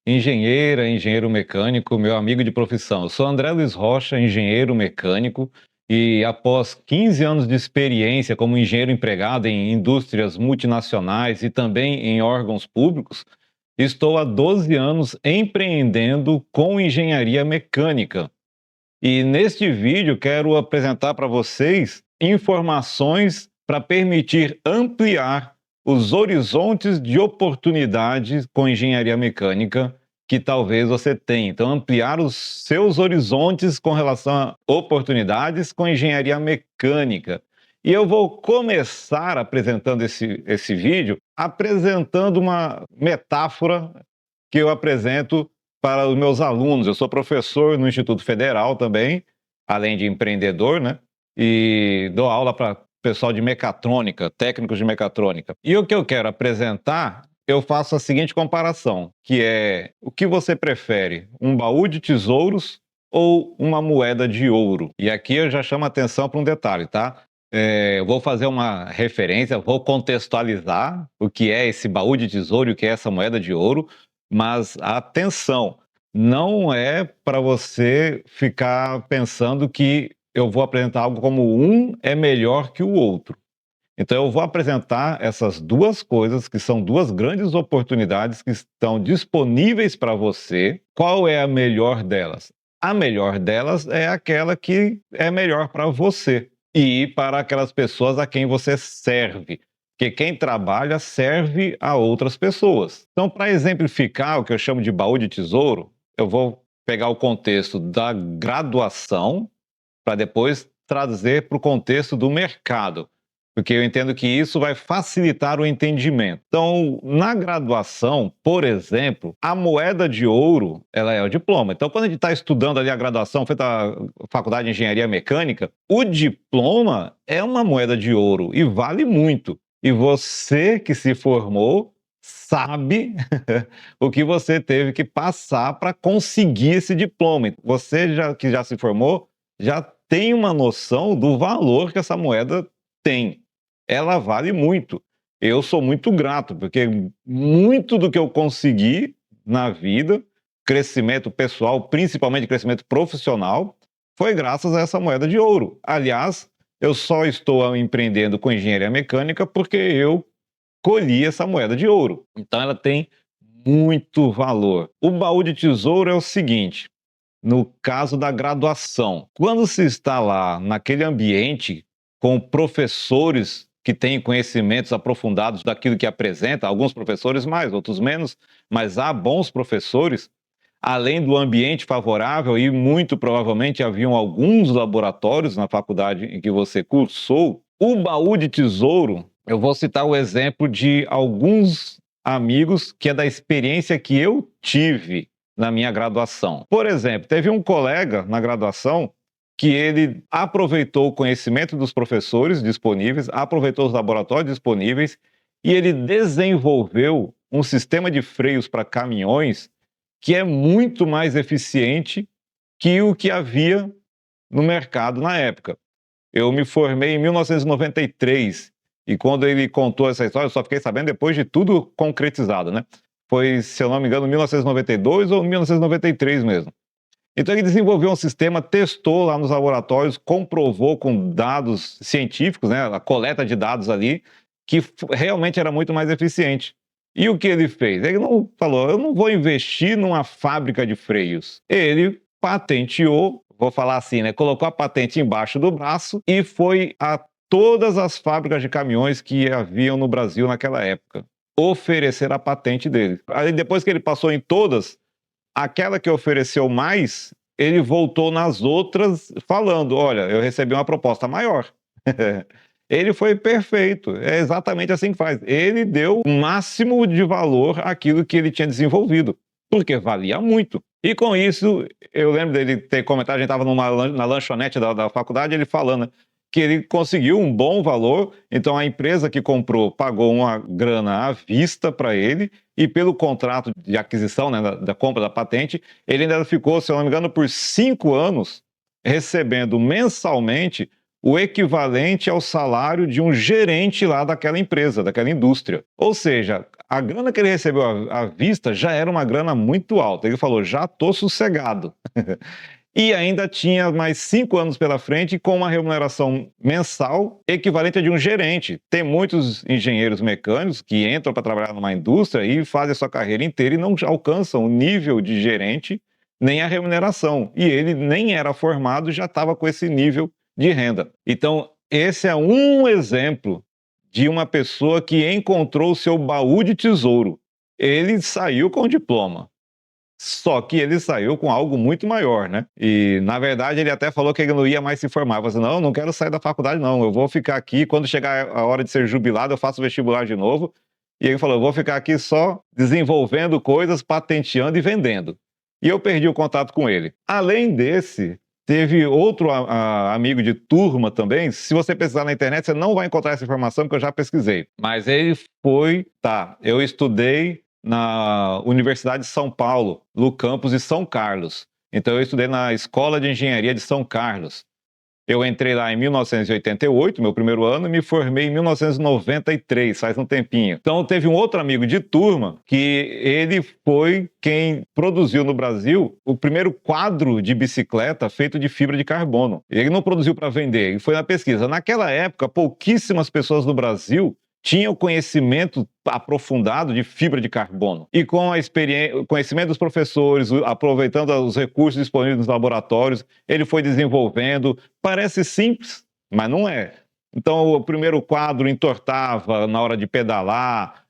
engenheira, engenheiro mecânico, meu amigo de profissão. Eu sou André Luiz Rocha, engenheiro mecânico, e após 15 anos de experiência como engenheiro empregado em indústrias multinacionais e também em órgãos públicos, estou há 12 anos empreendendo com engenharia mecânica. E neste vídeo quero apresentar para vocês informações para permitir ampliar os horizontes de oportunidades com engenharia mecânica que talvez você tenha. Então, ampliar os seus horizontes com relação a oportunidades com engenharia mecânica. E eu vou começar apresentando esse vídeo, apresentando uma metáfora que eu apresento para os meus alunos. Eu sou professor no Instituto Federal também, além de empreendedor, né? E dou aula para pessoal de mecatrônica, técnicos de mecatrônica. E o que eu quero apresentar, eu faço a seguinte comparação, que é: o que você prefere, um baú de tesouros ou uma moeda de ouro? E aqui eu já chamo a atenção para um detalhe, tá? Eu vou fazer uma referência, vou contextualizar o que é esse baú de tesouro e o que é essa moeda de ouro, mas atenção, não é para você ficar pensando que eu vou apresentar algo como um é melhor que o outro. Então eu vou apresentar essas duas coisas, que são duas grandes oportunidades que estão disponíveis para você. Qual é a melhor delas? A melhor delas é aquela que é melhor para você e para aquelas pessoas a quem você serve. Porque quem trabalha serve a outras pessoas. Então, para exemplificar o que eu chamo de baú de tesouro, eu vou pegar o contexto da graduação para depois trazer para o contexto do mercado, porque eu entendo que isso vai facilitar o entendimento. Então, na graduação, por exemplo, a moeda de ouro, ela é o diploma. Então, quando a gente está estudando ali a graduação, feita a faculdade de engenharia mecânica, o diploma é uma moeda de ouro e vale muito. E você que se formou sabe o que você teve que passar para conseguir esse diploma. Você que já se formou, já tem uma noção do valor que essa moeda tem. Ela vale muito. Eu sou muito grato, porque muito do que eu consegui na vida, crescimento pessoal, principalmente crescimento profissional, foi graças a essa moeda de ouro. Aliás, eu só estou empreendendo com engenharia mecânica porque eu colhi essa moeda de ouro. Então ela tem muito valor. O baú de tesouro é o seguinte: no caso da graduação, quando se está lá naquele ambiente com professores que têm conhecimentos aprofundados daquilo que apresenta, alguns professores mais, outros menos, mas há bons professores, além do ambiente favorável, e muito provavelmente haviam alguns laboratórios na faculdade em que você cursou, o baú de tesouro, eu vou citar o exemplo de alguns amigos que é da experiência que eu tive na minha graduação. Por exemplo, teve um colega na graduação que ele aproveitou o conhecimento dos professores disponíveis, aproveitou os laboratórios disponíveis e ele desenvolveu um sistema de freios para caminhões que é muito mais eficiente que o que havia no mercado na época. Eu me formei em 1993 e quando ele contou essa história, eu só fiquei sabendo depois de tudo concretizado, né? Foi, se eu não me engano, 1992 ou 1993 mesmo. Então ele desenvolveu um sistema, testou lá nos laboratórios, comprovou com dados científicos, né, a coleta de dados ali, que realmente era muito mais eficiente. E o que ele fez? Ele não falou: eu não vou investir numa fábrica de freios. Ele patenteou, vou falar assim, né, colocou a patente embaixo do braço e foi a todas as fábricas de caminhões que haviam no Brasil naquela época oferecer a patente dele. Aí depois que ele passou em todas, aquela que ofereceu mais, ele voltou nas outras falando: olha, eu recebi uma proposta maior. Ele foi perfeito, é exatamente assim que faz. Ele deu o máximo de valor àquilo que ele tinha desenvolvido, porque valia muito. E com isso, eu lembro dele ter comentado, a gente estava na lanchonete da faculdade, ele falando que ele conseguiu um bom valor, então a empresa que comprou pagou uma grana à vista para ele, e pelo contrato de aquisição, né, da compra da patente, ele ainda ficou, se eu não me engano, por 5 anos, recebendo mensalmente o equivalente ao salário de um gerente lá daquela empresa, daquela indústria. Ou seja, a grana que ele recebeu à vista já era uma grana muito alta. Ele falou: já estou sossegado. E ainda tinha mais 5 anos pela frente com uma remuneração mensal equivalente a de um gerente. Tem muitos engenheiros mecânicos que entram para trabalhar numa indústria e fazem a sua carreira inteira e não alcançam o nível de gerente nem a remuneração. E ele nem era formado e já estava com esse nível de renda. Então, esse é um exemplo de uma pessoa que encontrou o seu baú de tesouro. Ele saiu com diploma. Só que ele saiu com algo muito maior, né? E, na verdade, ele até falou que ele não ia mais se formar. Ele falou assim: não, não quero sair da faculdade, não. Eu vou ficar aqui. Quando chegar a hora de ser jubilado, eu faço vestibular de novo. E ele falou: eu vou ficar aqui só desenvolvendo coisas, patenteando e vendendo. E eu perdi o contato com ele. Além desse, teve outro amigo de turma também. Se você pesquisar na internet, você não vai encontrar essa informação, porque eu já pesquisei. Mas ele foi, eu estudei na Universidade de São Paulo, no campus de São Carlos. Então eu estudei na Escola de Engenharia de São Carlos. Eu entrei lá em 1988, meu primeiro ano, e me formei em 1993, faz um tempinho. Então teve um outro amigo de turma que ele foi quem produziu no Brasil o primeiro quadro de bicicleta feito de fibra de carbono. Ele não produziu para vender, ele foi na pesquisa. Naquela época, pouquíssimas pessoas no Brasil tinham conhecimento aprofundado de fibra de carbono. E com a experiência, o conhecimento dos professores, aproveitando os recursos disponíveis nos laboratórios, ele foi desenvolvendo. Parece simples, mas não é. Então, o primeiro quadro entortava na hora de pedalar,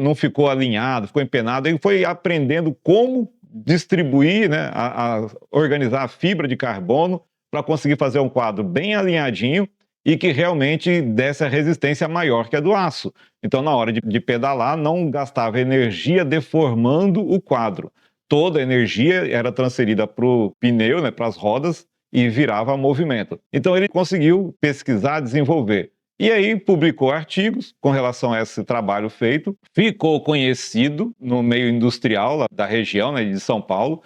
não ficou alinhado, ficou empenado. Ele foi aprendendo como distribuir, né, a organizar a fibra de carbono para conseguir fazer um quadro bem alinhadinho e que realmente desse a resistência maior que a do aço. Então, na hora de pedalar, não gastava energia deformando o quadro. Toda a energia era transferida para o pneu, né, para as rodas, e virava movimento. Então, ele conseguiu pesquisar, desenvolver. E aí publicou artigos com relação a esse trabalho feito, ficou conhecido no meio industrial da região, né, de São Paulo.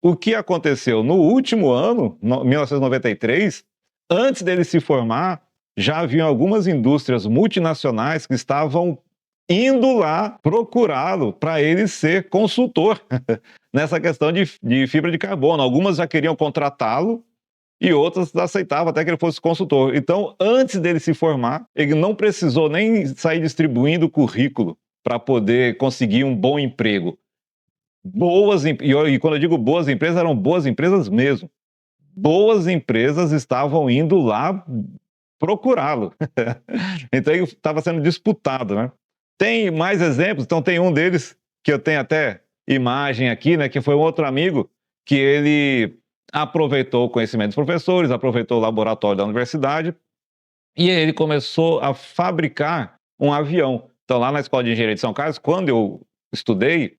O que aconteceu no último ano, 1993, antes dele se formar, já haviam algumas indústrias multinacionais que estavam indo lá procurá-lo para ele ser consultor nessa questão de fibra de carbono. Algumas já queriam contratá-lo e outras aceitavam até que ele fosse consultor. Então, antes dele se formar, ele não precisou nem sair distribuindo currículo para poder conseguir um bom emprego. E quando eu digo boas empresas, eram boas empresas mesmo. Boas empresas estavam indo lá procurá-lo. Então ele estava sendo disputado, né? Tem mais exemplos, então tem um deles que eu tenho até imagem aqui, né, que foi um outro amigo que ele aproveitou o conhecimento dos professores, aproveitou o laboratório da universidade e ele começou a fabricar um avião. Então lá na Escola de Engenharia de São Carlos, quando eu estudei,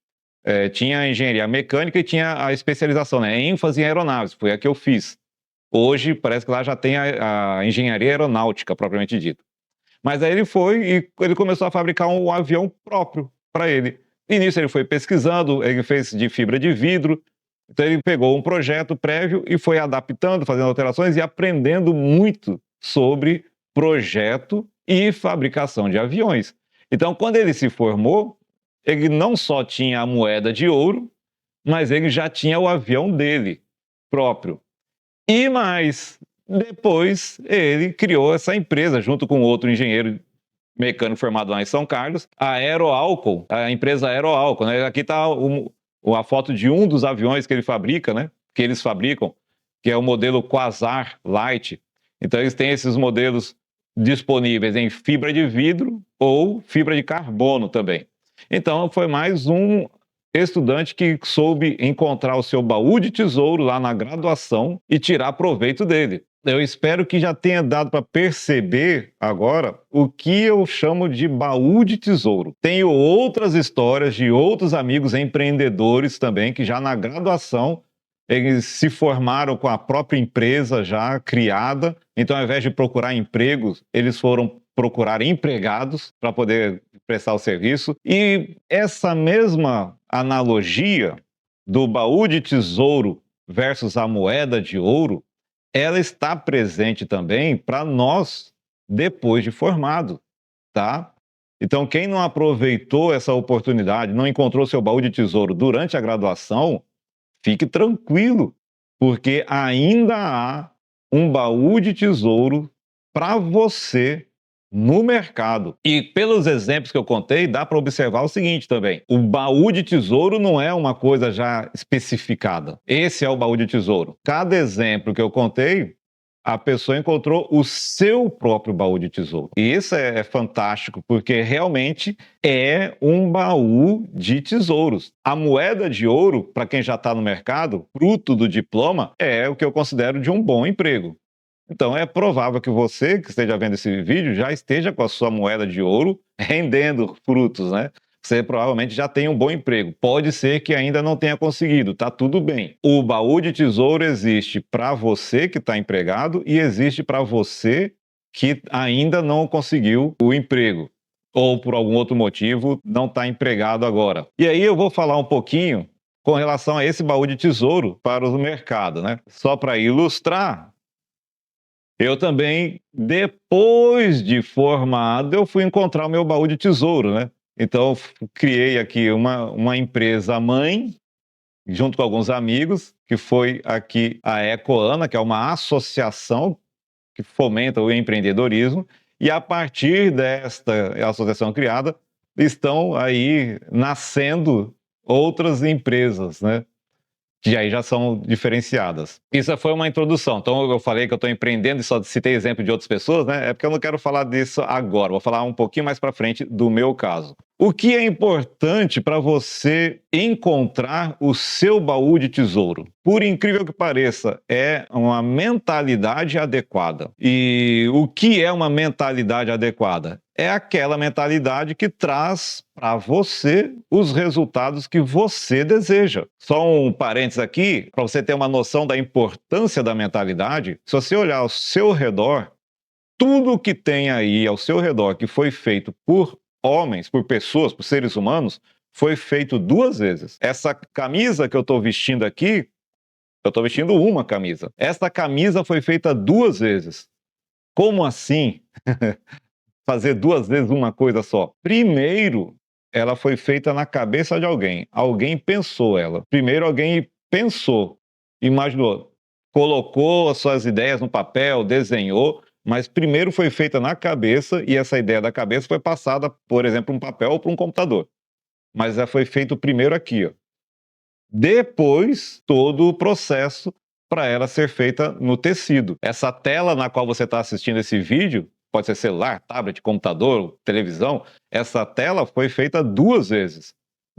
tinha a engenharia mecânica e tinha a especialização, né, ênfase em aeronaves, foi a que eu fiz. Hoje parece que lá já tem a engenharia aeronáutica, propriamente dita. Mas aí ele foi e ele começou a fabricar um avião próprio para ele. E nisso ele foi pesquisando, ele fez de fibra de vidro, então ele pegou um projeto prévio e foi adaptando, fazendo alterações e aprendendo muito sobre projeto e fabricação de aviões. Então, quando ele se formou, ele não só tinha a moeda de ouro, mas ele já tinha o avião dele próprio. E mais, depois ele criou essa empresa junto com outro engenheiro mecânico formado lá em São Carlos, a Aeroálcool, a empresa Aeroálcool, né? Aqui está a foto de um dos aviões que ele fabrica, né? Que eles fabricam, que é o modelo Quasar Light. Então eles têm esses modelos disponíveis em fibra de vidro ou fibra de carbono também. Então foi mais um estudante que soube encontrar o seu baú de tesouro lá na graduação e tirar proveito dele. Eu espero que já tenha dado para perceber agora o que eu chamo de baú de tesouro. Tenho outras histórias de outros amigos empreendedores também que já na graduação eles se formaram com a própria empresa já criada. Então, ao invés de procurar empregos, eles foram procurar empregados para poder prestar o serviço. E essa mesma analogia do baú de tesouro versus a moeda de ouro, ela está presente também para nós depois de formado, tá? Então, quem não aproveitou essa oportunidade, não encontrou seu baú de tesouro durante a graduação, fique tranquilo, porque ainda há um baú de tesouro para você no mercado. E pelos exemplos que eu contei, dá para observar o seguinte também: o baú de tesouro não é uma coisa já especificada. Esse é o baú de tesouro. Cada exemplo que eu contei, a pessoa encontrou o seu próprio baú de tesouro. E isso é fantástico, porque realmente é um baú de tesouros. A moeda de ouro, para quem já está no mercado, fruto do diploma, é o que eu considero de um bom emprego. Então é provável que você, que esteja vendo esse vídeo, já esteja com a sua moeda de ouro rendendo frutos, né? Você provavelmente já tem um bom emprego. Pode ser que ainda não tenha conseguido, tá tudo bem. O baú de tesouro existe para você que está empregado e existe para você que ainda não conseguiu o emprego ou por algum outro motivo não está empregado agora. E aí eu vou falar um pouquinho com relação a esse baú de tesouro para o mercado, né? Só para ilustrar. Eu também, depois de formado, eu fui encontrar o meu baú de tesouro, né? Então, criei aqui uma empresa mãe, junto com alguns amigos, que foi aqui a Ecoana, que é uma associação que fomenta o empreendedorismo, e a partir desta associação criada, estão aí nascendo outras empresas, né? Que aí já são diferenciadas. Isso foi uma introdução. Então, eu falei que eu estou empreendendo e só citei exemplo de outras pessoas, né? É porque eu não quero falar disso agora. Vou falar um pouquinho mais para frente do meu caso. O que é importante para você encontrar o seu baú de tesouro? Por incrível que pareça, é uma mentalidade adequada. E o que é uma mentalidade adequada? É aquela mentalidade que traz para você os resultados que você deseja. Só um parênteses aqui, para você ter uma noção da importância da mentalidade. Se você olhar ao seu redor, tudo que tem aí ao seu redor que foi feito por homens, por pessoas, por seres humanos, foi feito 2 vezes. Essa camisa que eu estou vestindo aqui, eu estou vestindo uma camisa. Essa camisa foi feita 2 vezes. Como assim? Fazer 2 vezes uma coisa só? Primeiro, ela foi feita na cabeça de alguém. Alguém pensou ela. Primeiro alguém pensou, imaginou, colocou as suas ideias no papel, desenhou, mas primeiro foi feita na cabeça e essa ideia da cabeça foi passada, por exemplo, um papel ou para um computador. Mas ela foi feito primeiro aqui, ó. Depois, todo o processo para ela ser feita no tecido. Essa tela na qual você está assistindo esse vídeo, pode ser celular, tablet, computador, televisão, essa tela foi feita 2 vezes.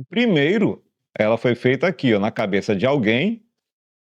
Primeiro, ela foi feita aqui, ó, na cabeça de alguém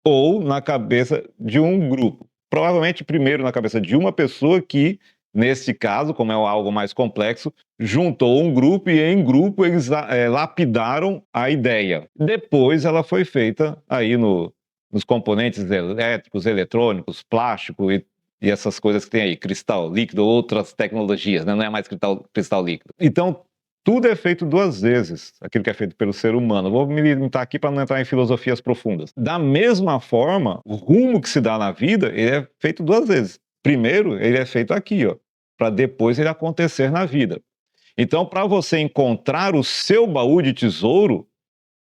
ou na cabeça de um grupo. Provavelmente primeiro na cabeça de uma pessoa que, nesse caso, como é algo mais complexo, juntou um grupo e em grupo eles lapidaram a ideia. Depois ela foi feita aí nos componentes elétricos, eletrônicos, plástico e essas coisas que tem aí, cristal líquido, outras tecnologias, né? Não é mais cristal líquido. Então, tudo é feito 2 vezes, aquilo que é feito pelo ser humano. Vou me limitar aqui para não entrar em filosofias profundas. Da mesma forma, o rumo que se dá na vida, ele é feito 2 vezes. Primeiro, ele é feito aqui, ó, para depois ele acontecer na vida. Então, para você encontrar o seu baú de tesouro,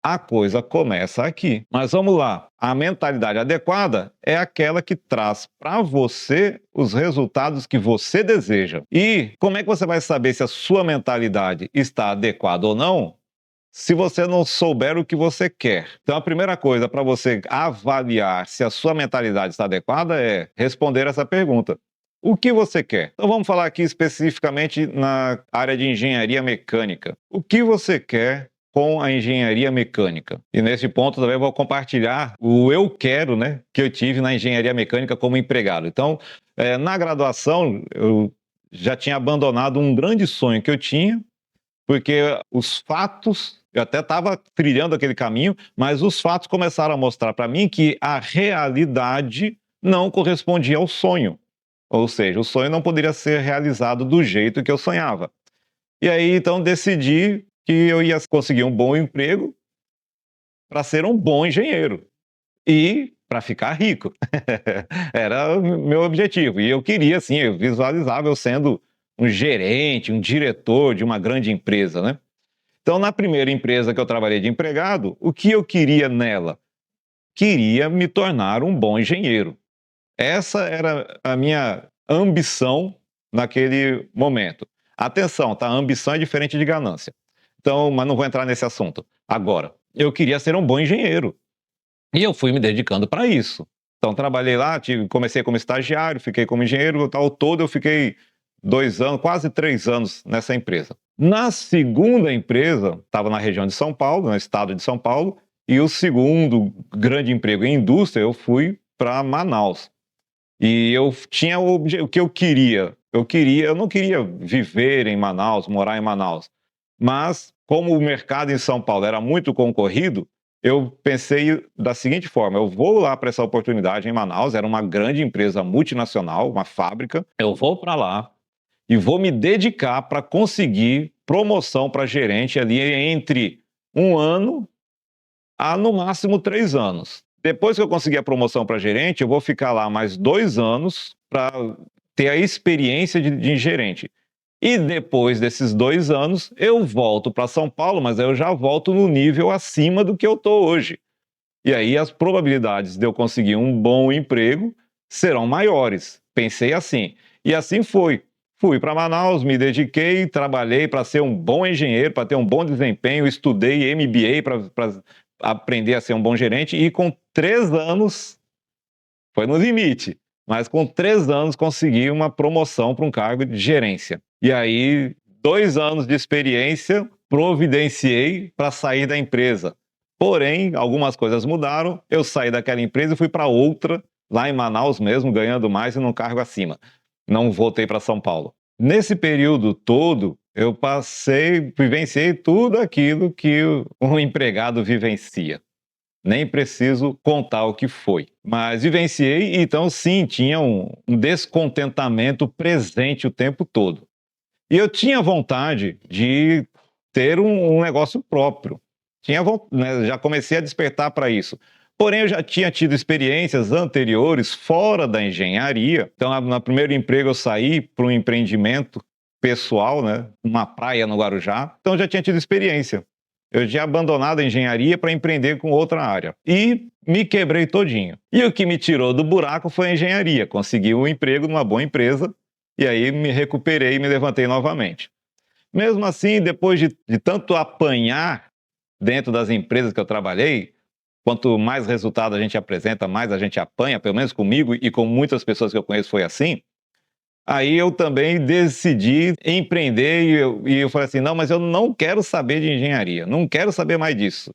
a coisa começa aqui. Mas vamos lá. A mentalidade adequada é aquela que traz para você os resultados que você deseja. E como é que você vai saber se a sua mentalidade está adequada ou não? Se você não souber o que você quer. Então, a primeira coisa para você avaliar se a sua mentalidade está adequada é responder essa pergunta. O que você quer? Então, vamos falar aqui especificamente na área de engenharia mecânica. O que você quer com a engenharia mecânica? E nesse ponto também vou compartilhar o eu quero, né, que eu tive na engenharia mecânica como empregado. Então, na graduação, eu já tinha abandonado um grande sonho que eu tinha, porque os fatos, eu até estava trilhando aquele caminho, mas os fatos começaram a mostrar para mim que a realidade não correspondia ao sonho. Ou seja, o sonho não poderia ser realizado do jeito que eu sonhava. E aí, então, decidi que eu ia conseguir um bom emprego para ser um bom engenheiro e para ficar rico. Era o meu objetivo. E eu queria, assim, eu visualizava eu sendo um gerente, um diretor de uma grande empresa, né? Então, na primeira empresa que eu trabalhei de empregado, o que eu queria nela? Queria me tornar um bom engenheiro. Essa era a minha ambição naquele momento. Atenção, tá? Ambição é diferente de ganância. Então, mas não vou entrar nesse assunto. Agora, eu queria ser um bom engenheiro. E eu fui me dedicando para isso. Então, trabalhei lá, comecei como estagiário, fiquei como engenheiro, ao todo eu fiquei 2 anos, quase 3 anos nessa empresa. Na segunda empresa, estava na região de São Paulo, no estado de São Paulo, e o segundo grande emprego em indústria, eu fui para Manaus. E eu tinha o que eu queria. Eu não queria viver em Manaus, morar em Manaus. Mas, como o mercado em São Paulo era muito concorrido, eu pensei da seguinte forma: eu vou lá para essa oportunidade em Manaus, era uma grande empresa multinacional, uma fábrica. Eu vou para lá e vou me dedicar para conseguir promoção para gerente ali entre 1 ano a no máximo 3 anos. Depois que eu conseguir a promoção para gerente, eu vou ficar lá mais 2 anos para ter a experiência de gerente. E depois desses 2 anos, eu volto para São Paulo, mas aí eu já volto no nível acima do que eu estou hoje. E aí as probabilidades de eu conseguir um bom emprego serão maiores. Pensei assim. E assim foi. Fui para Manaus, me dediquei, trabalhei para ser um bom engenheiro, para ter um bom desempenho, estudei MBA para aprender a ser um bom gerente e com 3 anos, foi no limite, mas com 3 anos consegui uma promoção para um cargo de gerência. E aí, 2 anos de experiência, providenciei para sair da empresa. Porém, algumas coisas mudaram, eu saí daquela empresa e fui para outra, lá em Manaus mesmo, ganhando mais e num cargo acima. Não voltei para São Paulo. Nesse período todo, eu vivenciei tudo aquilo que um empregado vivencia. Nem preciso contar o que foi. Mas vivenciei, então sim, tinha um descontentamento presente o tempo todo. E eu tinha vontade de ter um negócio próprio. Né, já comecei a despertar para isso. Porém, eu já tinha tido experiências anteriores fora da engenharia. Então, no primeiro emprego, eu saí para um empreendimento pessoal, né, uma praia no Guarujá. Então, eu já tinha tido experiência. Eu tinha abandonado a engenharia para empreender com outra área. E me quebrei todinho. E o que me tirou do buraco foi a engenharia. Consegui um emprego numa boa empresa e aí me recuperei e me levantei novamente. Mesmo assim, depois de tanto apanhar dentro das empresas que eu trabalhei, quanto mais resultado a gente apresenta, mais a gente apanha, pelo menos comigo e com muitas pessoas que eu conheço foi assim. Aí eu também decidi empreender e eu falei assim, não, mas eu não quero saber de engenharia, não quero saber mais disso.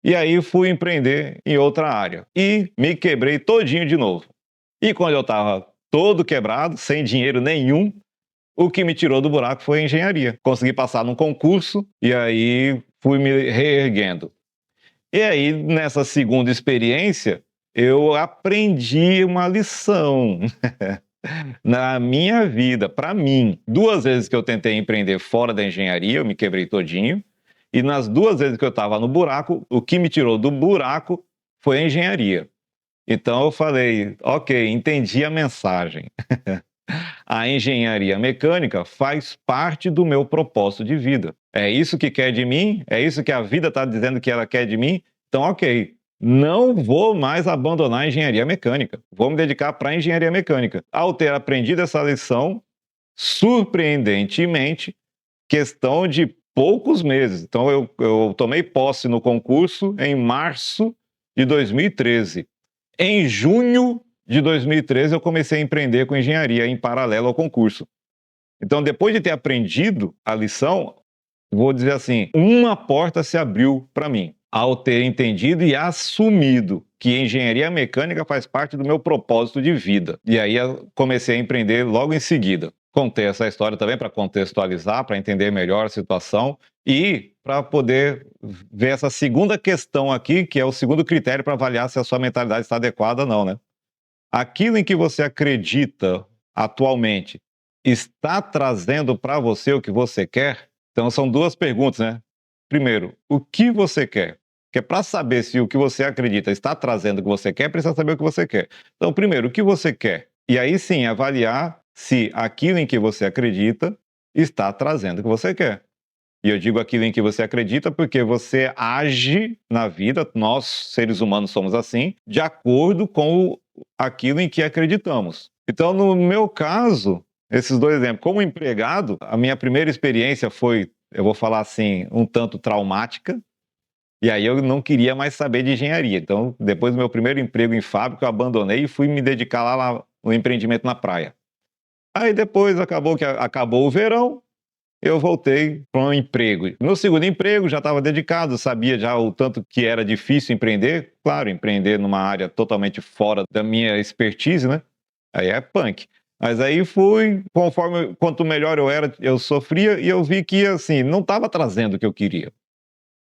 E aí fui empreender em outra área e me quebrei todinho de novo. E quando eu estava todo quebrado, sem dinheiro nenhum, o que me tirou do buraco foi a engenharia. Consegui passar num concurso e aí fui me reerguendo. E aí, nessa segunda experiência, eu aprendi uma lição na minha vida, para mim. 2 vezes que eu tentei empreender fora da engenharia, eu me quebrei todinho. E nas 2 vezes que eu estava no buraco, o que me tirou do buraco foi a engenharia. Então eu falei, ok, entendi a mensagem. A engenharia mecânica faz parte do meu propósito de vida. É isso que quer de mim? É isso que a vida está dizendo que ela quer de mim? Então, ok, não vou mais abandonar a engenharia mecânica. Vou me dedicar para a engenharia mecânica. Ao ter aprendido essa lição, surpreendentemente, questão de poucos meses. Então, eu tomei posse no concurso em março de 2013. Em junho de 2013, eu comecei a empreender com engenharia em paralelo ao concurso. Então, depois de ter aprendido a lição, vou dizer assim, uma porta se abriu para mim, ao ter entendido e assumido que engenharia mecânica faz parte do meu propósito de vida. E aí eu comecei a empreender logo em seguida. Contei essa história também para contextualizar, para entender melhor a situação e para poder ver essa segunda questão aqui, que é o segundo critério para avaliar se a sua mentalidade está adequada ou não, né? Aquilo em que você acredita atualmente está trazendo para você o que você quer? Então são duas perguntas, né? Primeiro, o que você quer? Porque para saber se o que você acredita está trazendo o que você quer, precisa saber o que você quer. Então, primeiro, o que você quer? E aí sim, avaliar se aquilo em que você acredita está trazendo o que você quer. E eu digo aquilo em que você acredita porque você age na vida, nós seres humanos somos assim, de acordo com aquilo em que acreditamos. Então, no meu caso, esses dois exemplos, como empregado, a minha primeira experiência foi, eu vou falar assim, um tanto traumática, e aí eu não queria mais saber de engenharia. Então, depois do meu primeiro emprego em fábrica, eu abandonei e fui me dedicar lá no empreendimento na praia. Aí depois acabou que acabou o verão, eu voltei para um emprego. No segundo emprego já estava dedicado, sabia já o tanto que era difícil empreender. Claro, empreender numa área totalmente fora da minha expertise, né? Aí é punk. Mas aí fui, conforme quanto melhor eu era, eu sofria e eu vi que assim, não estava trazendo o que eu queria.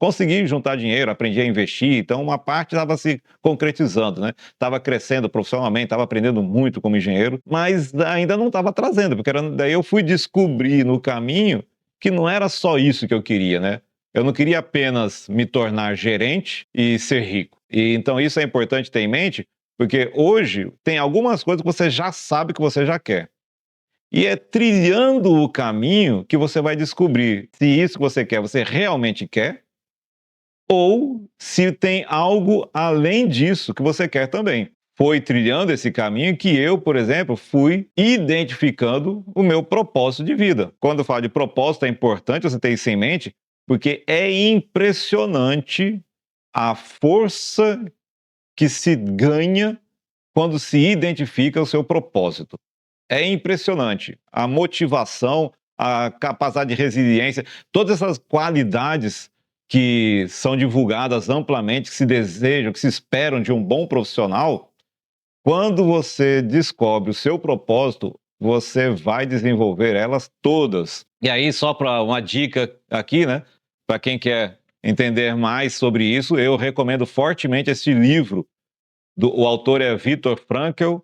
Consegui juntar dinheiro, aprendi a investir, então uma parte estava se concretizando, né? Estava crescendo profissionalmente, estava aprendendo muito como engenheiro, mas ainda não estava trazendo, porque daí eu fui descobrir no caminho que não era só isso que eu queria, né? Eu não queria apenas me tornar gerente e ser rico. E então isso é importante ter em mente, porque hoje tem algumas coisas que você já sabe que você já quer. E é trilhando o caminho que você vai descobrir se isso que você quer, você realmente quer, ou se tem algo além disso que você quer também. Foi trilhando esse caminho que eu, por exemplo, fui identificando o meu propósito de vida. Quando eu falo de propósito, é importante você ter isso em mente, porque é impressionante a força que se ganha quando se identifica o seu propósito. É impressionante a motivação, a capacidade de resiliência, todas essas qualidades que são divulgadas amplamente, que se desejam, que se esperam de um bom profissional. Quando você descobre o seu propósito, você vai desenvolver elas todas. E aí, só para uma dica aqui, né? Para quem quer entender mais sobre isso, eu recomendo fortemente esse livro. O autor é Viktor Frankl,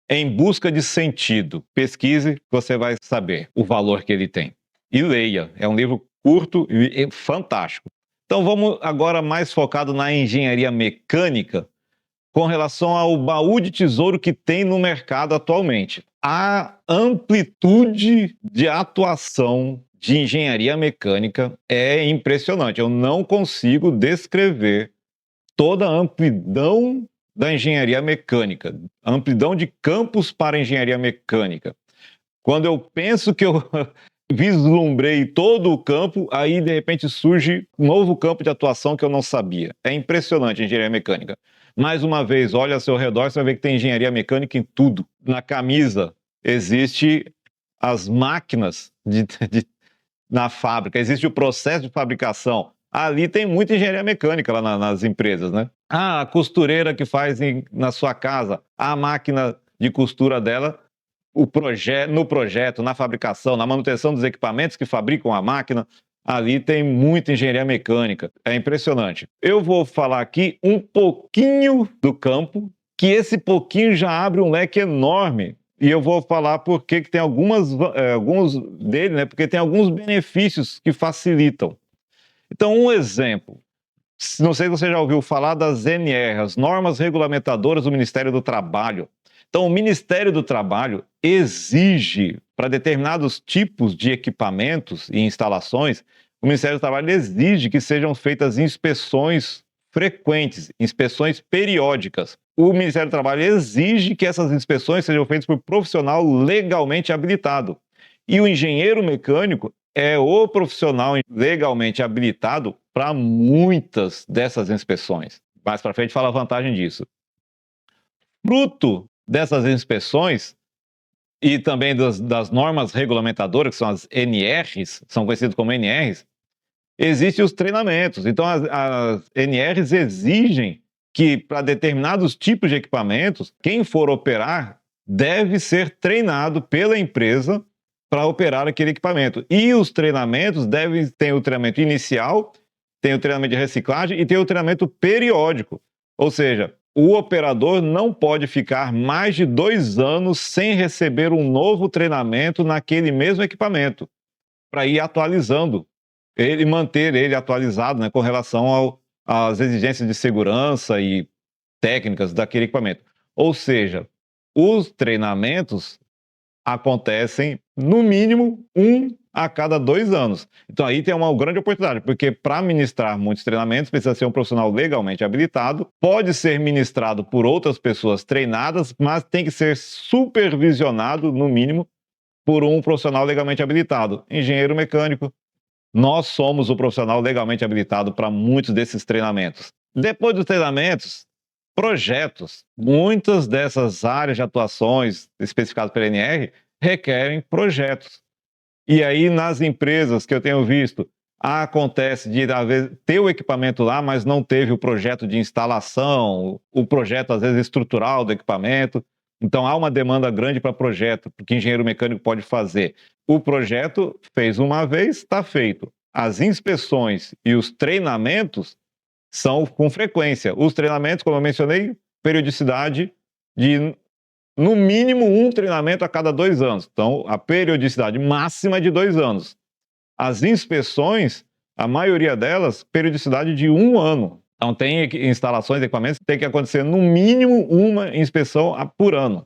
Em Busca de Sentido. Pesquise, você vai saber o valor que ele tem. E leia, é um livro curto e fantástico. Então vamos agora mais focado na engenharia mecânica, com relação ao baú de tesouro que tem no mercado atualmente. A amplitude de atuação de engenharia mecânica é impressionante. Eu não consigo descrever toda a amplidão da engenharia mecânica, a amplidão de campos para a engenharia mecânica. Quando eu penso que eu vislumbrei todo o campo, aí de repente surge um novo campo de atuação que eu não sabia. É impressionante a engenharia mecânica. Mais uma vez, olha ao seu redor, você vai ver que tem engenharia mecânica em tudo. Na camisa existe as máquinas na fábrica, existe o processo de fabricação. Ali tem muita engenharia mecânica lá nas empresas, né? Ah, a costureira que faz na sua casa, a máquina de costura dela, no projeto, na fabricação, na manutenção dos equipamentos que fabricam a máquina, ali tem muita engenharia mecânica. É impressionante. Eu vou falar aqui um pouquinho do campo, que esse pouquinho já abre um leque enorme. E eu vou falar porque que tem alguns dele, né? Porque tem alguns benefícios que facilitam. Então, um exemplo. Não sei se você já ouviu falar das NR, as normas regulamentadoras do Ministério do Trabalho. Então, o Ministério do Trabalho exige, para determinados tipos de equipamentos e instalações, o Ministério do Trabalho exige que sejam feitas inspeções frequentes, inspeções periódicas. O Ministério do Trabalho exige que essas inspeções sejam feitas por profissional legalmente habilitado. E o engenheiro mecânico é o profissional legalmente habilitado para muitas dessas inspeções. Mais para frente fala a vantagem disso. Fruto dessas inspeções e também das normas regulamentadoras, que são as NRs, são conhecidas como NRs, existem os treinamentos. Então, as NRs exigem que, para determinados tipos de equipamentos, quem for operar deve ser treinado pela empresa para operar aquele equipamento. E os treinamentos devem ter o treinamento inicial, tem o treinamento de reciclagem e tem o treinamento periódico. Ou seja, o operador não pode ficar mais de 2 anos sem receber um novo treinamento naquele mesmo equipamento, para ir atualizando ele, manter ele atualizado, né, com relação às exigências de segurança e técnicas daquele equipamento. Ou seja, os treinamentos acontecem, no mínimo, um a cada 2 anos. Então aí tem uma grande oportunidade, porque para ministrar muitos treinamentos precisa ser um profissional legalmente habilitado, pode ser ministrado por outras pessoas treinadas, mas tem que ser supervisionado, no mínimo, por um profissional legalmente habilitado. Engenheiro mecânico, nós somos o profissional legalmente habilitado para muitos desses treinamentos. Depois dos treinamentos, projetos. Muitas dessas áreas de atuações especificadas pela NR requerem projetos. E aí, nas empresas que eu tenho visto, acontece de às vezes, ter o equipamento lá, mas não teve o projeto de instalação, o projeto, às vezes, estrutural do equipamento. Então, há uma demanda grande para projeto, que o engenheiro mecânico pode fazer. O projeto fez uma vez, está feito. As inspeções e os treinamentos são com frequência. Os treinamentos, como eu mencionei, periodicidade de no mínimo um treinamento a cada 2 anos. Então, a periodicidade máxima é de 2 anos. As inspeções, a maioria delas, periodicidade de 1 ano. Então, tem instalações, equipamentos, que tem que acontecer no mínimo uma inspeção por ano.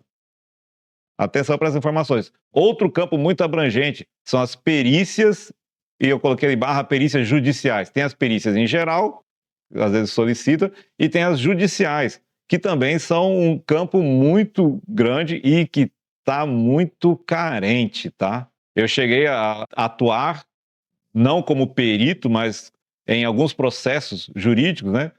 Atenção para as informações. Outro campo muito abrangente são as perícias, e eu coloquei barra perícias judiciais. Tem as perícias em geral, às vezes solicita, e tem as judiciais, que também são um campo muito grande e que está muito carente, tá? Eu cheguei a atuar, não como perito, mas em alguns processos jurídicos, né?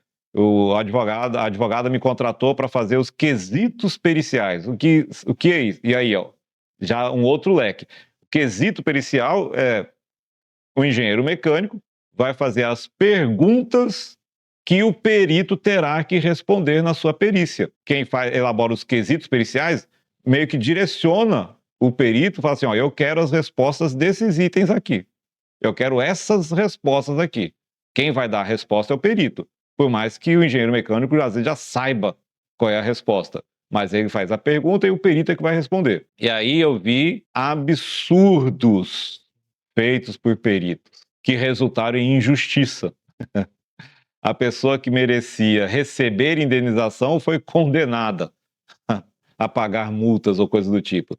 A advogada me contratou para fazer os quesitos periciais. O que é isso? E aí, ó, já um outro leque. O quesito pericial é o engenheiro mecânico vai fazer as perguntas que o perito terá que responder na sua perícia. Quem elabora os quesitos periciais meio que direciona o perito, fala assim, ó, eu quero as respostas desses itens aqui. Eu quero essas respostas aqui. Quem vai dar a resposta é o perito. Por mais que o engenheiro mecânico às vezes já saiba qual é a resposta. Mas ele faz a pergunta e o perito é que vai responder. E aí eu vi absurdos feitos por peritos que resultaram em injustiça. A pessoa que merecia receber indenização foi condenada a pagar multas ou coisa do tipo.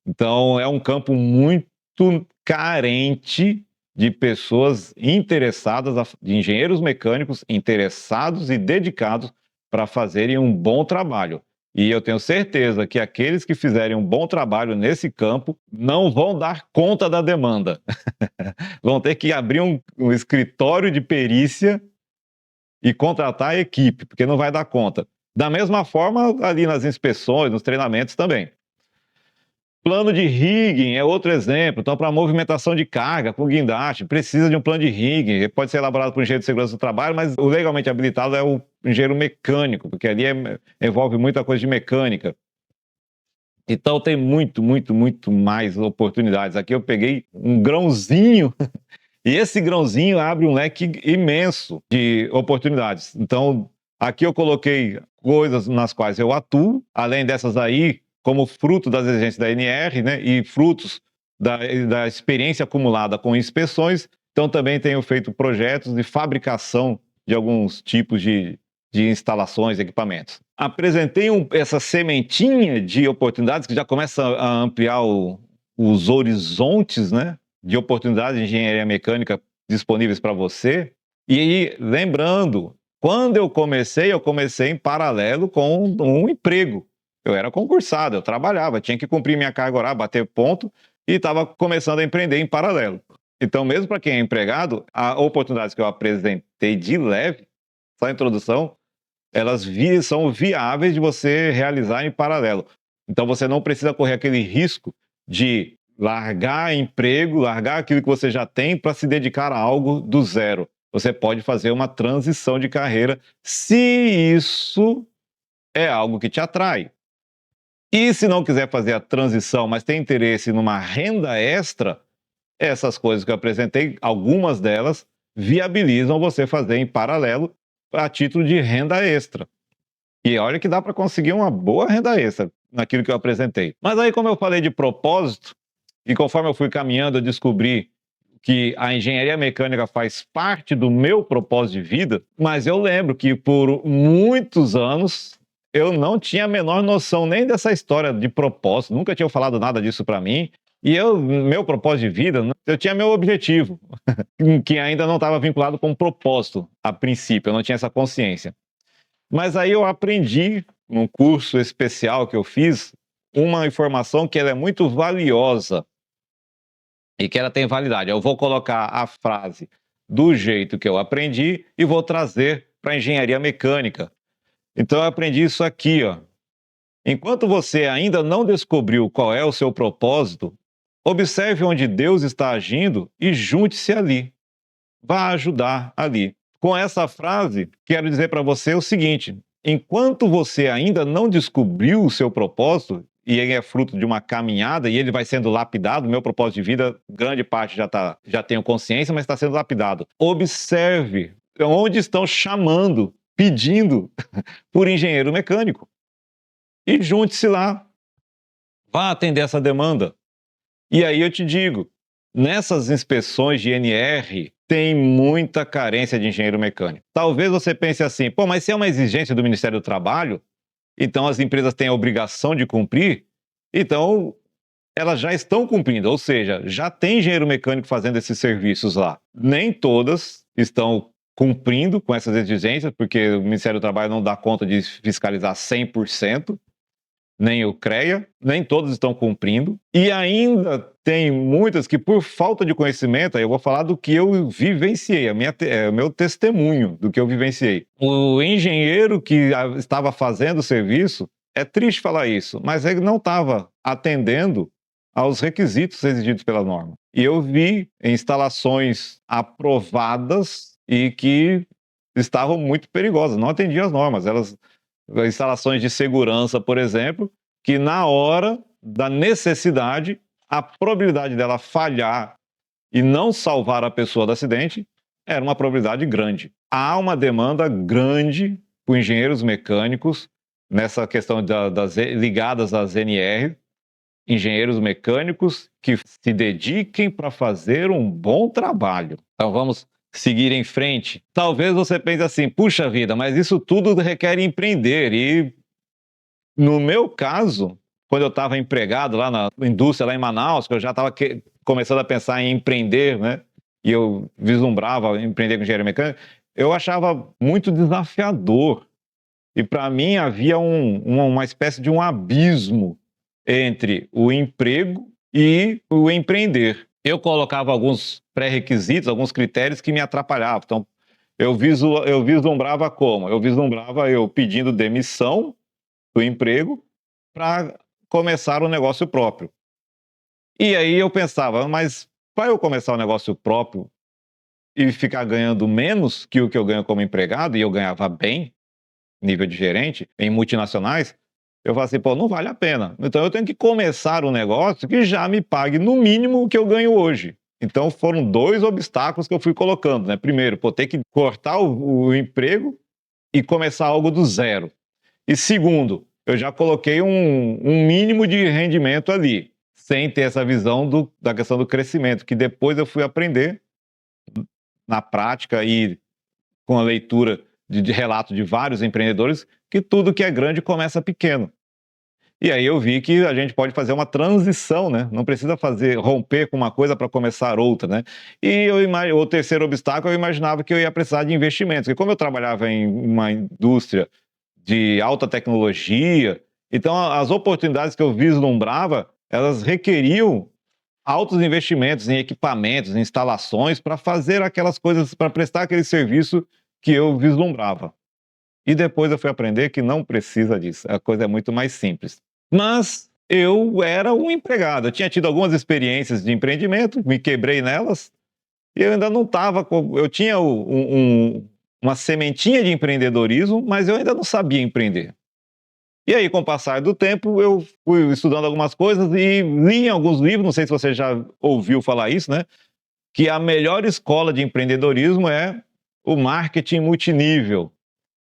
Então, é um campo muito carente de pessoas interessadas, de engenheiros mecânicos interessados e dedicados para fazerem um bom trabalho. E eu tenho certeza que aqueles que fizerem um bom trabalho nesse campo não vão dar conta da demanda. Vão ter que abrir um escritório de perícia e contratar a equipe, porque não vai dar conta. Da mesma forma, ali nas inspeções, nos treinamentos também. Plano de rigging é outro exemplo. Então, para movimentação de carga com guindaste, precisa de um plano de rigging. Pode ser elaborado por um engenheiro de segurança do trabalho, mas o legalmente habilitado é o engenheiro mecânico, porque ali envolve muita coisa de mecânica. Então, tem muito mais oportunidades. Aqui eu peguei um grãozinho e esse grãozinho abre um leque imenso de oportunidades. Então, aqui eu coloquei coisas nas quais eu atuo, além dessas aí, como fruto das exigências da NR, né, e frutos da experiência acumulada com inspeções. Então, também tenho feito projetos de fabricação de alguns tipos de instalações, equipamentos. Apresentei essa sementinha de oportunidades que já começa a ampliar os horizontes, né, de oportunidades de engenharia mecânica disponíveis para você. E aí, lembrando, quando eu comecei em paralelo com um emprego. Eu era concursado, eu trabalhava, tinha que cumprir minha carga horária, bater ponto, e estava começando a empreender em paralelo. Então, mesmo para quem é empregado, as oportunidades que eu apresentei de leve, só a introdução, elas são viáveis de você realizar em paralelo. Então, você não precisa correr aquele risco de largar emprego, largar aquilo que você já tem para se dedicar a algo do zero. Você pode fazer uma transição de carreira se isso é algo que te atrai. E se não quiser fazer a transição, mas tem interesse numa renda extra, essas coisas que eu apresentei, algumas delas, viabilizam você fazer em paralelo a título de renda extra. E olha que dá para conseguir uma boa renda extra naquilo que eu apresentei. Mas aí, como eu falei de propósito, e conforme eu fui caminhando, eu descobri que a engenharia mecânica faz parte do meu propósito de vida, mas eu lembro que por muitos anos eu não tinha a menor noção nem dessa história de propósito, nunca tinham falado nada disso para mim. E meu propósito de vida, eu tinha meu objetivo, que ainda não estava vinculado com propósito a princípio, eu não tinha essa consciência. Mas aí eu aprendi, num curso especial que eu fiz, uma informação que ela é muito valiosa e que ela tem validade. Eu vou colocar a frase do jeito que eu aprendi e vou trazer para a engenharia mecânica. Então eu aprendi isso aqui, ó. Enquanto você ainda não descobriu qual é o seu propósito, observe onde Deus está agindo e junte-se ali. Vá ajudar ali. Com essa frase, quero dizer para você o seguinte: enquanto você ainda não descobriu o seu propósito, e ele é fruto de uma caminhada e ele vai sendo lapidado, meu propósito de vida, grande parte já tenho consciência, mas está sendo lapidado. Observe onde estão chamando, pedindo por engenheiro mecânico. E junte-se lá. Vá atender essa demanda. E aí eu te digo, nessas inspeções de NR, tem muita carência de engenheiro mecânico. Talvez você pense assim, pô, mas se é uma exigência do Ministério do Trabalho, então as empresas têm a obrigação de cumprir, então elas já estão cumprindo, ou seja, já tem engenheiro mecânico fazendo esses serviços lá. Nem todas estão cumprindo com essas exigências, porque o Ministério do Trabalho não dá conta de fiscalizar 100%, nem o CREA, nem todos estão cumprindo, e ainda tem muitas que, por falta de conhecimento, aí eu vou falar do que eu vivenciei, o meu testemunho do que eu vivenciei. O engenheiro que estava fazendo o serviço, é triste falar isso, mas ele não estava atendendo aos requisitos exigidos pela norma. E eu vi instalações aprovadas e que estavam muito perigosas, não atendiam as normas, instalações de segurança, por exemplo, que na hora da necessidade, a probabilidade dela falhar e não salvar a pessoa do acidente era uma probabilidade grande. Há uma demanda grande por engenheiros mecânicos nessa questão ligadas às NR, engenheiros mecânicos que se dediquem para fazer um bom trabalho. Então vamos seguir em frente. Talvez você pense assim, puxa vida, mas isso tudo requer empreender. E no meu caso, quando eu estava empregado lá na indústria lá em Manaus, que eu já estava começando a pensar em empreender, né? E eu vislumbrava empreender com engenharia mecânica, eu achava muito desafiador. E para mim havia uma espécie de um abismo entre o emprego e o empreender. Eu colocava alguns pré-requisitos, alguns critérios que me atrapalhavam. Então, eu vislumbrava como? Eu vislumbrava eu pedindo demissão do emprego para começar um negócio próprio. E aí eu pensava, mas para eu começar um negócio próprio e ficar ganhando menos que o que eu ganho como empregado, e eu ganhava bem, nível de gerente, em multinacionais, eu falei assim, pô, não vale a pena. Então eu tenho que começar um negócio que já me pague no mínimo o que eu ganho hoje. Então foram dois obstáculos que eu fui colocando, né? Primeiro, pô, ter que cortar o emprego e começar algo do zero. E segundo, eu já coloquei um mínimo de rendimento ali, sem ter essa visão da questão do crescimento, que depois eu fui aprender na prática e com a leitura de relato de vários empreendedores, que tudo que é grande começa pequeno. E aí eu vi que a gente pode fazer uma transição, né? Não precisa romper com uma coisa para começar outra, né? E o terceiro obstáculo, eu imaginava que eu ia precisar de investimentos, porque como eu trabalhava em uma indústria de alta tecnologia, então as oportunidades que eu vislumbrava, elas requeriam altos investimentos em equipamentos, em instalações, para fazer aquelas coisas, para prestar aquele serviço que eu vislumbrava. E depois eu fui aprender que não precisa disso, a coisa é muito mais simples. Mas eu era um empregado, eu tinha tido algumas experiências de empreendimento, me quebrei nelas, e eu ainda não estava, eu tinha uma sementinha de empreendedorismo, mas eu ainda não sabia empreender. E aí, com o passar do tempo, eu fui estudando algumas coisas e li em alguns livros, não sei se você já ouviu falar isso, né? Que a melhor escola de empreendedorismo é o marketing multinível.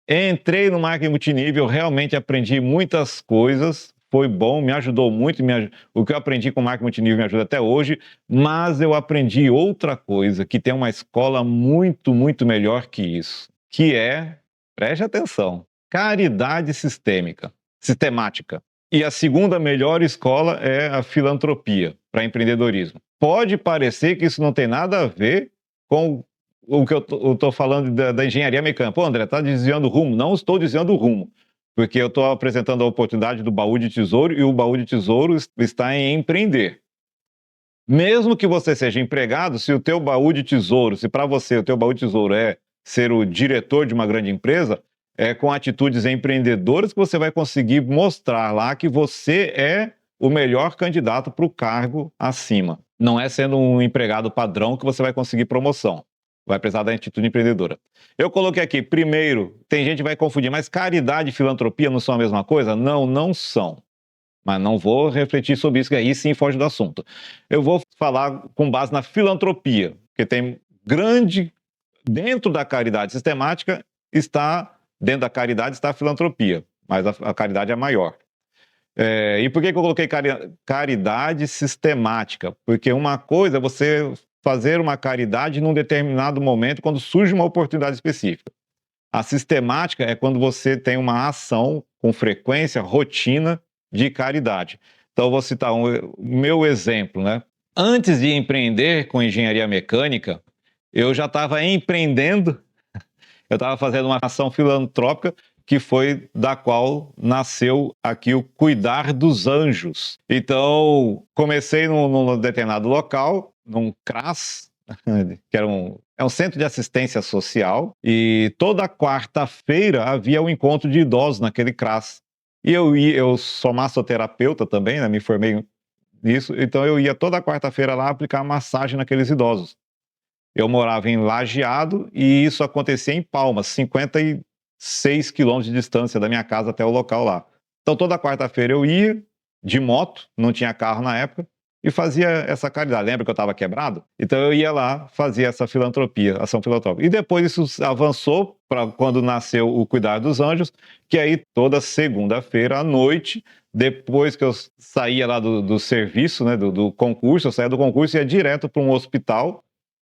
Entrei no marketing multinível, realmente aprendi muitas coisas, foi bom, me ajudou muito, o que eu aprendi com marketing multinível me ajuda até hoje, mas eu aprendi outra coisa, que tem uma escola muito, muito melhor que isso, que é, preste atenção, caridade sistemática. E a segunda melhor escola é a filantropia para empreendedorismo. Pode parecer que isso não tem nada a ver com o que eu estou falando da engenharia mecânica. Pô, André, está desviando o rumo. Não estou desviando o rumo, porque eu estou apresentando a oportunidade do baú de tesouro e o baú de tesouro está em empreender. Mesmo que você seja empregado, se o teu baú de tesouro, se para você o teu baú de tesouro é ser o diretor de uma grande empresa, é com atitudes empreendedoras que você vai conseguir mostrar lá que você é o melhor candidato para o cargo acima. Não é sendo um empregado padrão que você vai conseguir promoção. Vai precisar da atitude empreendedora. Eu coloquei aqui, primeiro, tem gente que vai confundir, mas caridade e filantropia não são a mesma coisa? Não, não são. Mas não vou refletir sobre isso, que aí sim foge do assunto. Eu vou falar com base na filantropia, que tem grande... Dentro da caridade sistemática, dentro da caridade está a filantropia, mas a caridade é maior. E por que eu coloquei caridade sistemática? Porque uma coisa é você fazer uma caridade num determinado momento, quando surge uma oportunidade específica. A sistemática é quando você tem uma ação com frequência, rotina de caridade. Então, eu vou citar o meu exemplo, né? Antes de empreender com engenharia mecânica, eu já estava empreendendo, eu estava fazendo uma ação filantrópica que foi da qual nasceu aqui o Cuidar dos Anjos. Então, comecei num determinado local, num CRAS, que era um centro de assistência social, e toda quarta-feira havia um encontro de idosos naquele CRAS. E eu sou massoterapeuta também, né, me formei nisso, então eu ia toda quarta-feira lá aplicar massagem naqueles idosos. Eu morava em Lajeado e isso acontecia em Palmas, 56 quilômetros de distância da minha casa até o local lá. Então toda quarta-feira eu ia de moto, não tinha carro na época, e fazia essa caridade. Lembra que eu estava quebrado? Então eu ia lá, fazia essa filantropia, ação filantrópica. E depois isso avançou para quando nasceu o Cuidar dos Anjos, que aí toda segunda-feira à noite, depois que eu saía lá do serviço, né, do concurso, eu saía do concurso e ia direto para um hospital,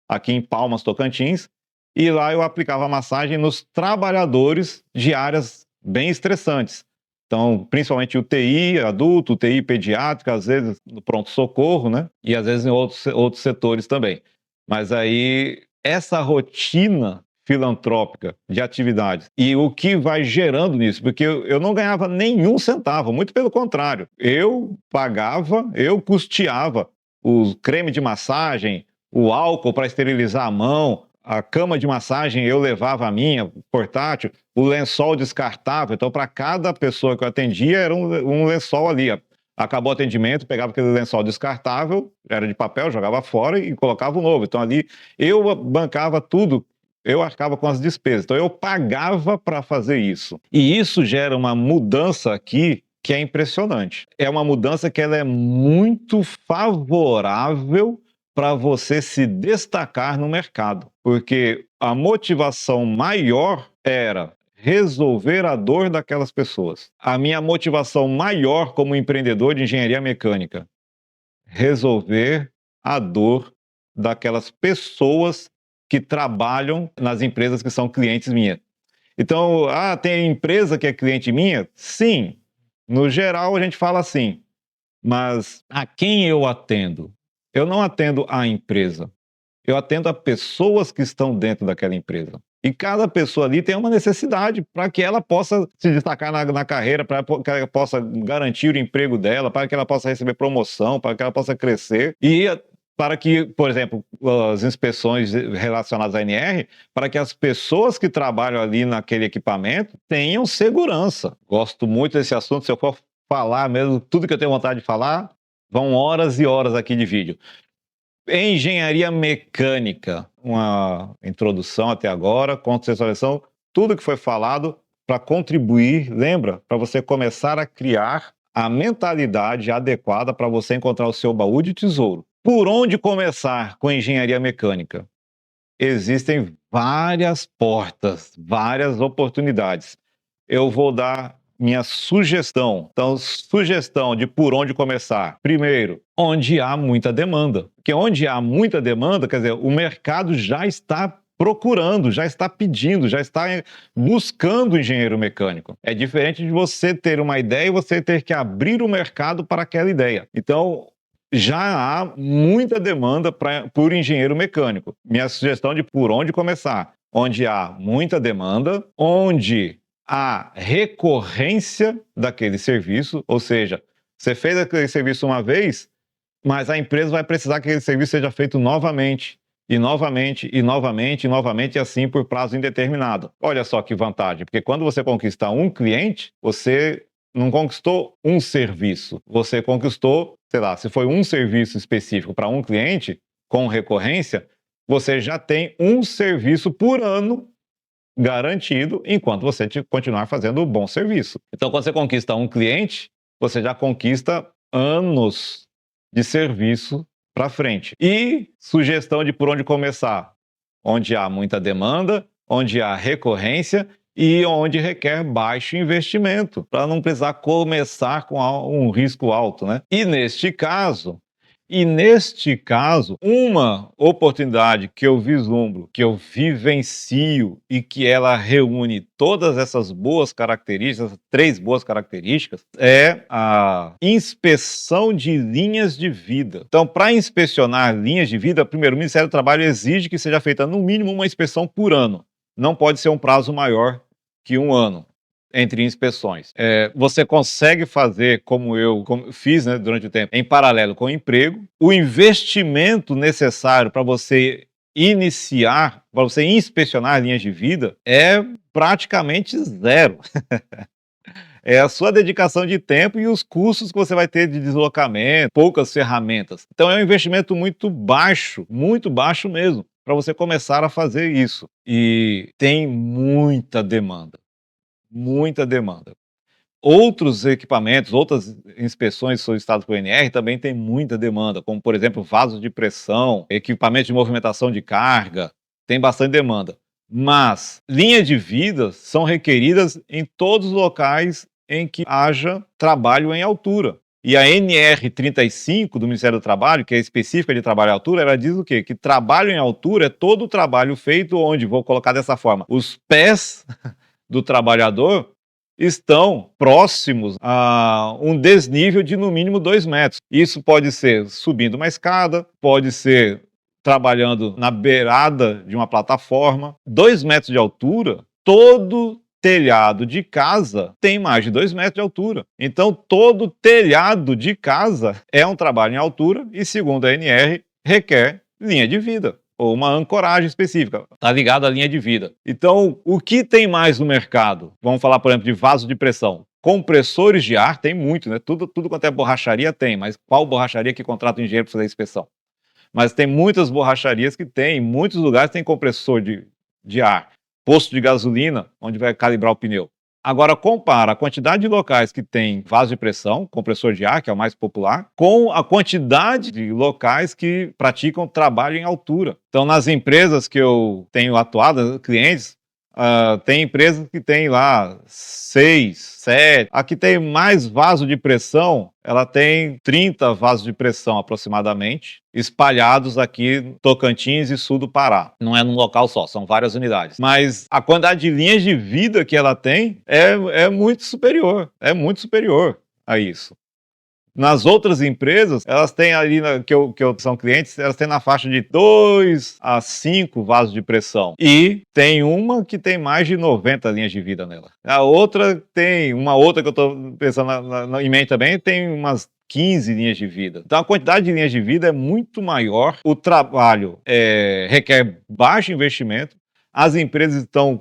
aqui em Palmas, Tocantins, e lá eu aplicava massagem nos trabalhadores de áreas bem estressantes. Então, principalmente UTI adulto, UTI pediátrica, às vezes no pronto-socorro, né? E às vezes em outros setores também. Mas aí, essa rotina filantrópica de atividades e o que vai gerando nisso, porque eu não ganhava nenhum centavo, muito pelo contrário. Eu pagava, eu custeava o creme de massagem, o álcool para esterilizar a mão, a cama de massagem eu levava a minha, portátil, o lençol descartável. Então, para cada pessoa que eu atendia, era um lençol ali. Acabou o atendimento, pegava aquele lençol descartável, era de papel, jogava fora e colocava o novo. Então, ali eu bancava tudo, eu arcava com as despesas. Então, eu pagava para fazer isso. E isso gera uma mudança aqui que é impressionante. É uma mudança que ela é muito favorável para você se destacar no mercado, porque a motivação maior era resolver a dor daquelas pessoas. A minha motivação maior como empreendedor de engenharia mecânica, resolver a dor daquelas pessoas que trabalham nas empresas que são clientes minhas. Então, tem empresa que é cliente minha? Sim, no geral a gente fala assim, mas a quem eu atendo? Eu não atendo a empresa, eu atendo a pessoas que estão dentro daquela empresa. E cada pessoa ali tem uma necessidade para que ela possa se destacar na carreira, para que ela possa garantir o emprego dela, para que ela possa receber promoção, para que ela possa crescer. E para que, por exemplo, as inspeções relacionadas à ANR, para que as pessoas que trabalham ali naquele equipamento tenham segurança. Gosto muito desse assunto, se eu for falar mesmo tudo que eu tenho vontade de falar, vão horas e horas aqui de vídeo. Engenharia mecânica, uma introdução até agora, contextualização, tudo que foi falado para contribuir, lembra? Para você começar a criar a mentalidade adequada para você encontrar o seu baú de tesouro. Por onde começar com engenharia mecânica? Existem várias portas, várias oportunidades. Eu vou dar minha sugestão. Então, sugestão de por onde começar. Primeiro, onde há muita demanda. Porque onde há muita demanda, quer dizer, o mercado já está procurando, já está pedindo, já está buscando engenheiro mecânico. É diferente de você ter uma ideia e você ter que abrir o mercado para aquela ideia. Então, já há muita demanda por engenheiro mecânico. Minha sugestão de por onde começar? Onde há muita demanda, onde há recorrência daquele serviço, ou seja, você fez aquele serviço uma vez, mas a empresa vai precisar que aquele serviço seja feito novamente, e novamente, e novamente, e novamente, e assim por prazo indeterminado. Olha só que vantagem, porque quando você conquista um cliente, você não conquistou um serviço, você conquistou, sei lá, se foi um serviço específico para um cliente, com recorrência, você já tem um serviço por ano garantido, enquanto você continuar fazendo um bom serviço. Então, quando você conquista um cliente, você já conquista anos de serviço para frente. E sugestão de por onde começar? Onde há muita demanda, onde há recorrência e onde requer baixo investimento, para não precisar começar com um risco alto, né? E neste caso, uma oportunidade que eu vislumbro, que eu vivencio e que ela reúne todas essas boas características, 3 boas características, é a inspeção de linhas de vida. Então, para inspecionar linhas de vida, primeiro, o Ministério do Trabalho exige que seja feita no mínimo uma inspeção por ano. Não pode ser um prazo maior que um ano entre inspeções. Você consegue fazer, como eu fiz, né, durante o tempo, em paralelo com o emprego. O investimento necessário para você iniciar, para você inspecionar linhas de vida, é praticamente zero. É a sua dedicação de tempo e os custos que você vai ter de deslocamento, poucas ferramentas. Então é um investimento muito baixo mesmo, para você começar a fazer isso. E tem muita demanda. Muita demanda. Outros equipamentos, outras inspeções solicitadas pelo INR também tem muita demanda, como, por exemplo, vasos de pressão, equipamentos de movimentação de carga, tem bastante demanda. Mas linhas de vida são requeridas em todos os locais em que haja trabalho em altura. E a NR35 do Ministério do Trabalho, que é específica de trabalho em altura, ela diz o quê? Que trabalho em altura é todo o trabalho feito onde, vou colocar dessa forma, os pés do trabalhador estão próximos a um desnível de no mínimo 2 metros. Isso pode ser subindo uma escada, pode ser trabalhando na beirada de uma plataforma. 2 metros de altura, todo telhado de casa tem mais de 2 metros de altura. Então, todo telhado de casa é um trabalho em altura e, segundo a NR, requer linha de vida ou uma ancoragem específica, está ligado à linha de vida. Então, o que tem mais no mercado? Vamos falar, por exemplo, de vaso de pressão. Compressores de ar tem muito, né? Tudo quanto é borracharia tem, mas qual borracharia que contrata o engenheiro para fazer a inspeção? Mas tem muitas borracharias que tem, em muitos lugares tem compressor de ar. Posto de gasolina, onde vai calibrar o pneu. Agora, compara a quantidade de locais que tem vaso de pressão, compressor de ar, que é o mais popular, com a quantidade de locais que praticam trabalho em altura. Então, nas empresas que eu tenho atuado, clientes, tem empresas que tem lá 6, 7. A que tem mais vaso de pressão, ela tem 30 vasos de pressão aproximadamente, espalhados aqui no Tocantins e sul do Pará. Não é num local só, são várias unidades. Mas a quantidade de linhas de vida que ela tem é muito superior a isso. Nas outras empresas, elas têm ali, que são clientes, elas têm na faixa de 2 a 5 vasos de pressão. E tem uma que tem mais de 90 linhas de vida nela. A outra tem, uma outra que eu estou pensando em mente também, tem umas 15 linhas de vida. Então a quantidade de linhas de vida é muito maior, o trabalho requer baixo investimento, as empresas estão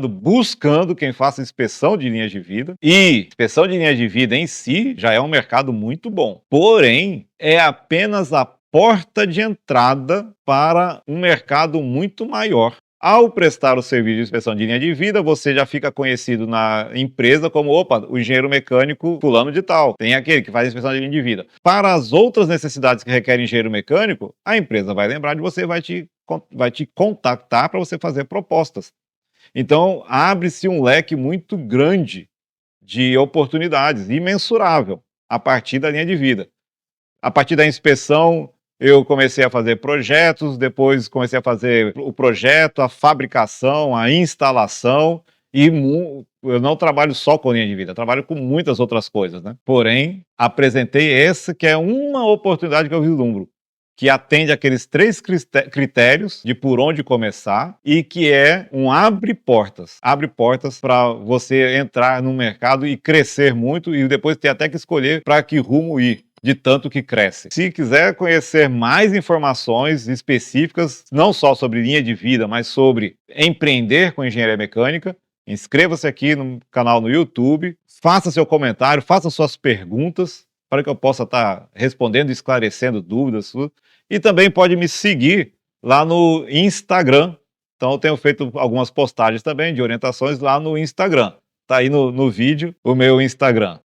buscando quem faça inspeção de linhas de vida. E inspeção de linhas de vida em si já é um mercado muito bom. Porém, é apenas a porta de entrada para um mercado muito maior. Ao prestar o serviço de inspeção de linha de vida, você já fica conhecido na empresa como, o engenheiro mecânico fulano de tal. Tem aquele que faz a inspeção de linha de vida. Para as outras necessidades que requerem engenheiro mecânico, a empresa vai lembrar de você, vai te contactar para você fazer propostas. Então, abre-se um leque muito grande de oportunidades, imensurável, a partir da linha de vida. A partir da inspeção eu comecei a fazer projetos, depois comecei a fazer o projeto, a fabricação, a instalação e eu não trabalho só com linha de vida, eu trabalho com muitas outras coisas, né? Porém, apresentei essa que é uma oportunidade que eu vislumbro, que atende aqueles 3 critérios de por onde começar e que é um abre portas para você entrar no mercado e crescer muito e depois ter até que escolher para que rumo ir, de tanto que cresce. Se quiser conhecer mais informações específicas, não só sobre linha de vida, mas sobre empreender com engenharia mecânica, inscreva-se aqui no canal no YouTube, faça seu comentário, faça suas perguntas para que eu possa estar respondendo e esclarecendo dúvidas suas. E também pode me seguir lá no Instagram. Então eu tenho feito algumas postagens também de orientações lá no Instagram. Tá aí no vídeo o meu Instagram.